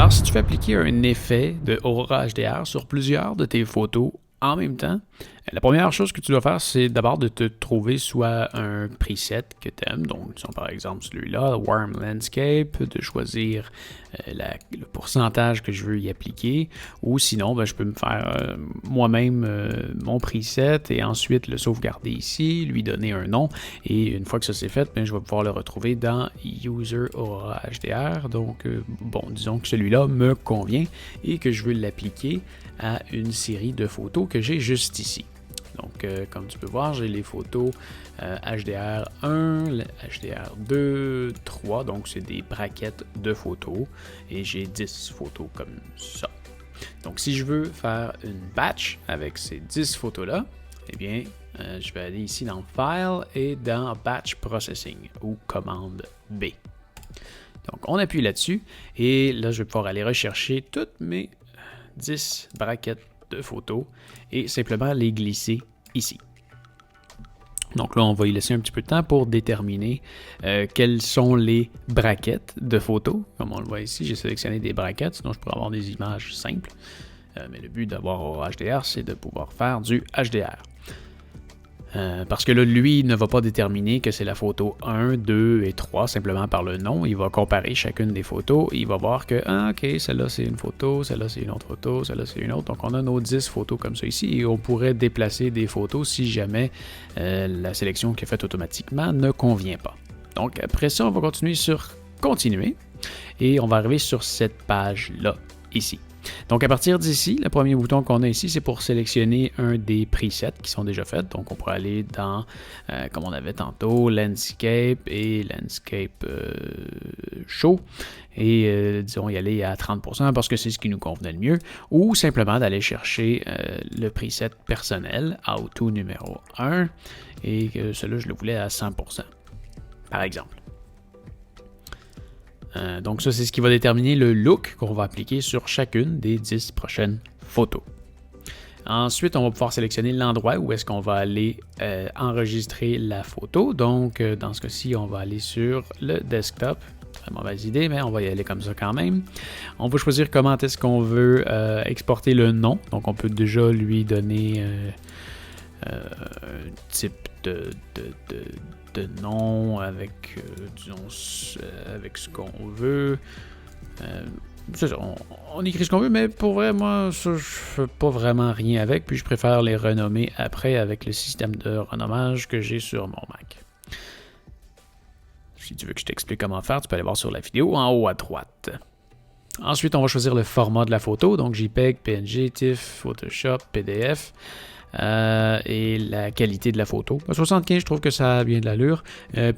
Alors, si tu veux appliquer un effet de Aurora HDR sur plusieurs de tes photos en même temps, la première chose que tu dois faire, c'est d'abord de te trouver soit un preset que tu aimes, donc disons par exemple celui-là, Warm Landscape, de choisir le pourcentage que je veux y appliquer, ou sinon, je peux me faire moi-même mon preset et ensuite le sauvegarder ici, lui donner un nom, et une fois que ça c'est fait, je vais pouvoir le retrouver dans User Aurora HDR, donc disons que celui-là me convient et que je veux l'appliquer à une série de photos que j'ai juste ici. Donc, comme tu peux voir, j'ai les photos HDR1, HDR2, 3, donc c'est des brackets de photos, et j'ai 10 photos comme ça. Donc, si je veux faire une batch avec ces 10 photos-là, eh bien, je vais aller ici dans File et dans Batch Processing, ou commande B. Donc, on appuie là-dessus, et là, je vais pouvoir aller rechercher toutes mes 10 brackets de photos et simplement les glisser ici. Donc là, on va y laisser un petit peu de temps pour déterminer quelles sont les brackets de photos. Comme on le voit ici, j'ai sélectionné des brackets, sinon je pourrais avoir des images simples. Mais le but d'avoir au HDR, c'est de pouvoir faire du HDR. Parce que là, lui, ne va pas déterminer que c'est la photo 1, 2 et 3 simplement par le nom. Il va comparer chacune des photos. Il va voir que, ok, celle-là c'est une photo, celle-là c'est une autre photo, celle-là c'est une autre. Donc on a nos 10 photos comme ça ici et on pourrait déplacer des photos si jamais la sélection qui est faite automatiquement ne convient pas. Donc après ça, on va continuer sur Continuer et on va arriver sur cette page-là, ici. Donc, à partir d'ici, le premier bouton qu'on a ici, c'est pour sélectionner un des presets qui sont déjà faits. Donc, on pourrait aller dans, comme on avait tantôt, Landscape et Landscape Show. Et disons y aller à 30% parce que c'est ce qui nous convenait le mieux. Ou simplement d'aller chercher le preset personnel, Auto numéro 1. Et celui-là, je le voulais à 100%, par exemple. Donc ça, c'est ce qui va déterminer le look qu'on va appliquer sur chacune des 10 prochaines photos. Ensuite, on va pouvoir sélectionner l'endroit où est-ce qu'on va aller enregistrer la photo. Donc, dans ce cas-ci, on va aller sur le desktop. Très mauvaise idée, mais on va y aller comme ça quand même. On va choisir comment est-ce qu'on veut exporter le nom. Donc, on peut déjà lui donner un type de nom avec, avec ce qu'on veut. C'est ça, on écrit ce qu'on veut, mais pour vrai, moi, ça, je fais pas vraiment rien avec, puis je préfère les renommer après avec le système de renommage que j'ai sur mon Mac. Si tu veux que je t'explique comment faire, tu peux aller voir sur la vidéo en haut à droite. Ensuite, on va choisir le format de la photo, donc JPEG, PNG, TIFF, Photoshop, PDF. Et la qualité de la photo. À 75, je trouve que ça a bien de l'allure.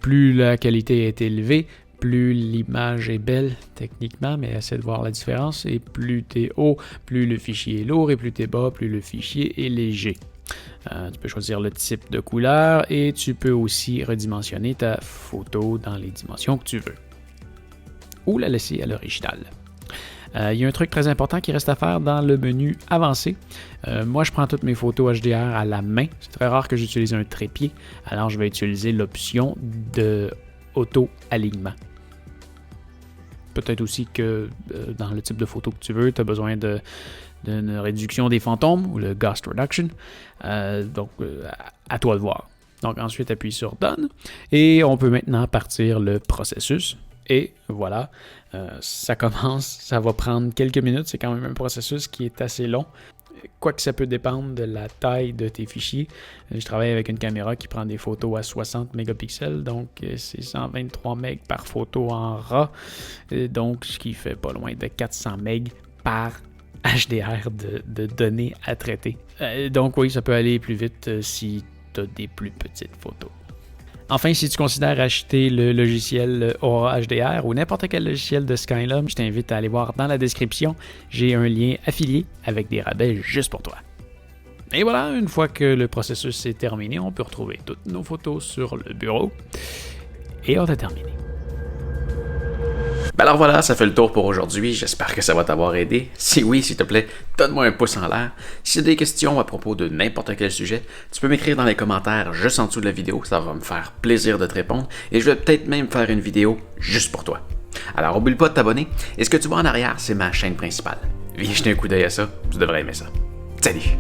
Plus la qualité est élevée, plus l'image est belle techniquement, mais essaie de voir la différence. Et plus tu es haut, plus le fichier est lourd, et plus tu es bas, plus le fichier est léger. Tu peux choisir le type de couleur et tu peux aussi redimensionner ta photo dans les dimensions que tu veux. Ou la laisser à l'original. Il y a un truc très important qui reste à faire dans le menu avancé. Moi, je prends toutes mes photos HDR à la main. C'est très rare que j'utilise un trépied. Alors, je vais utiliser l'option de auto-alignement. Peut-être aussi que dans le type de photo que tu veux, tu as besoin d'une réduction des fantômes ou le Ghost Reduction. Donc, à toi de voir. Donc, ensuite, appuie sur Done. Et on peut maintenant partir le processus. Et voilà, ça commence, ça va prendre quelques minutes, c'est quand même un processus qui est assez long, quoique ça peut dépendre de la taille de tes fichiers. Je travaille avec une caméra qui prend des photos à 60 mégapixels, donc c'est 123 MB par photo en RAW, donc ce qui fait pas loin de 400 MB par HDR de données à traiter. Donc oui, ça peut aller plus vite si tu as des plus petites photos. Enfin, si tu considères acheter le logiciel Aurora HDR ou n'importe quel logiciel de Skylum, je t'invite à aller voir dans la description. J'ai un lien affilié avec des rabais juste pour toi. Et voilà, une fois que le processus est terminé, on peut retrouver toutes nos photos sur le bureau. Et on a terminé. Alors voilà, ça fait le tour pour aujourd'hui. J'espère que ça va t'avoir aidé. Si oui, s'il te plaît, donne-moi un pouce en l'air. Si tu as des questions à propos de n'importe quel sujet, tu peux m'écrire dans les commentaires juste en dessous de la vidéo. Ça va me faire plaisir de te répondre. Et je vais peut-être même faire une vidéo juste pour toi. Alors, oublie pas de t'abonner. Et ce que tu vois en arrière, c'est ma chaîne principale. Viens jeter un coup d'œil à ça, tu devrais aimer ça. Salut!